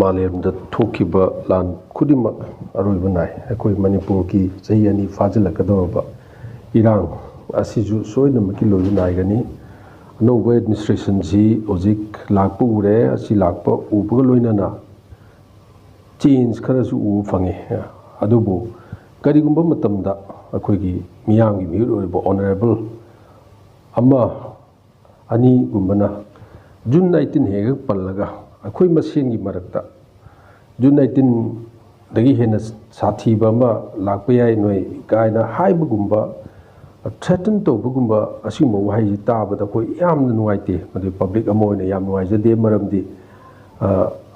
मालेमदा थोकिबा लान खुदिमक अरोइबा नाय अखोई मणिपुर की चही अनि फाजिलकदोबा इरांग असिजु सोइनमकी लोइ नायगनी अनौबा एडमिनिस्ट्रेशन जी होजिक लाकपा उरे असि लाकपा उबगा लोइनना चेंज खरसु उ फंगे अदुबु करिगुंबा मतमदा अखोइगी मियांगी मिहुर ओइबा ऑनरेबल अमा अनि गुंबना जून 19 हेग पल्लगा अखोई मसेंगी मरक्ता जून 19 दगी हेना साथीबा अमा लाकपा याय नोय कायना हाइबगुंबा थ्रेटन तौबगुंबा असिमो वाहि ताबदा कोई यामना नुवाइते मदे पब्लिक अमा ओइना याम नुवाइजदे मरमदि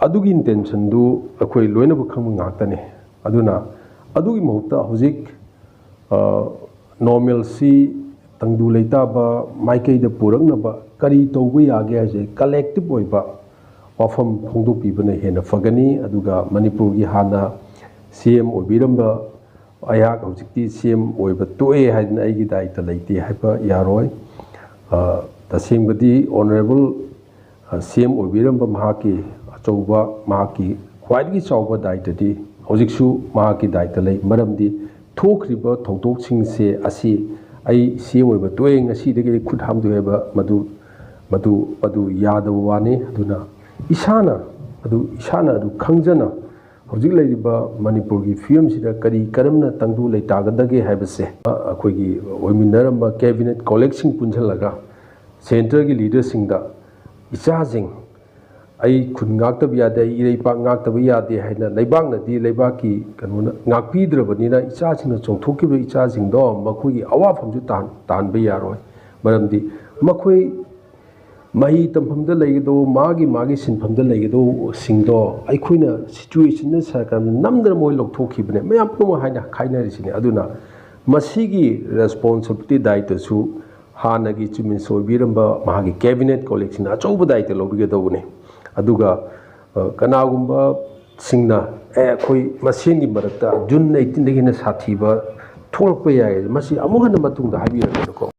अदुगी इंटेंशन दु अखोई लोइनबु खंग ngaktane aduna adugi mohta hojik normalcy tangdu leitaba maikai da puraknaba kari taubu yage ase collective oiba wafam phongdok pibana hena fagani aduga manipur gi hana cm obiramba ayak hojikti cm oiba toe haidna aigi daita leite haiba yaroi tasengbadi honorable cm obiramba mahaki achouba mahaki khwaidgi chawba daitadi hojiksu mahaki daita lei maramdi thokriba thongtok singse asi ai cm oiba toe ngasi degi khut hamdu heba madu yadawa wani aduna isana adu khangjana hojik leiriba manipur gi film sida kari karamna tangdu leitagadage haibase akhoigi oiminaramba cabinet collecting punjalaga center gi leader singda ichajing ai khun ngaktab yade irei pa ngaktab yade haina leibakna di leibaki kanuna ngakpidrabanina ichajingna chongthokiba ichajing do makhoi awafamju tanba yaroi maramdi makhoi mahi tamhamda leido magi sinphamda leido singdo aikhoina situation na sarkam namdra moi lokthokibne mayam puma haina khainarisini aduna masigi responsibility daita su hanagi chumin soibiramba mahagi cabinet collection achouba daita lobige dobune aduga kanagumba singna khoi masengi marakta jun 18 dagi na sathiba tholakpa yae masi amugana matungda habirako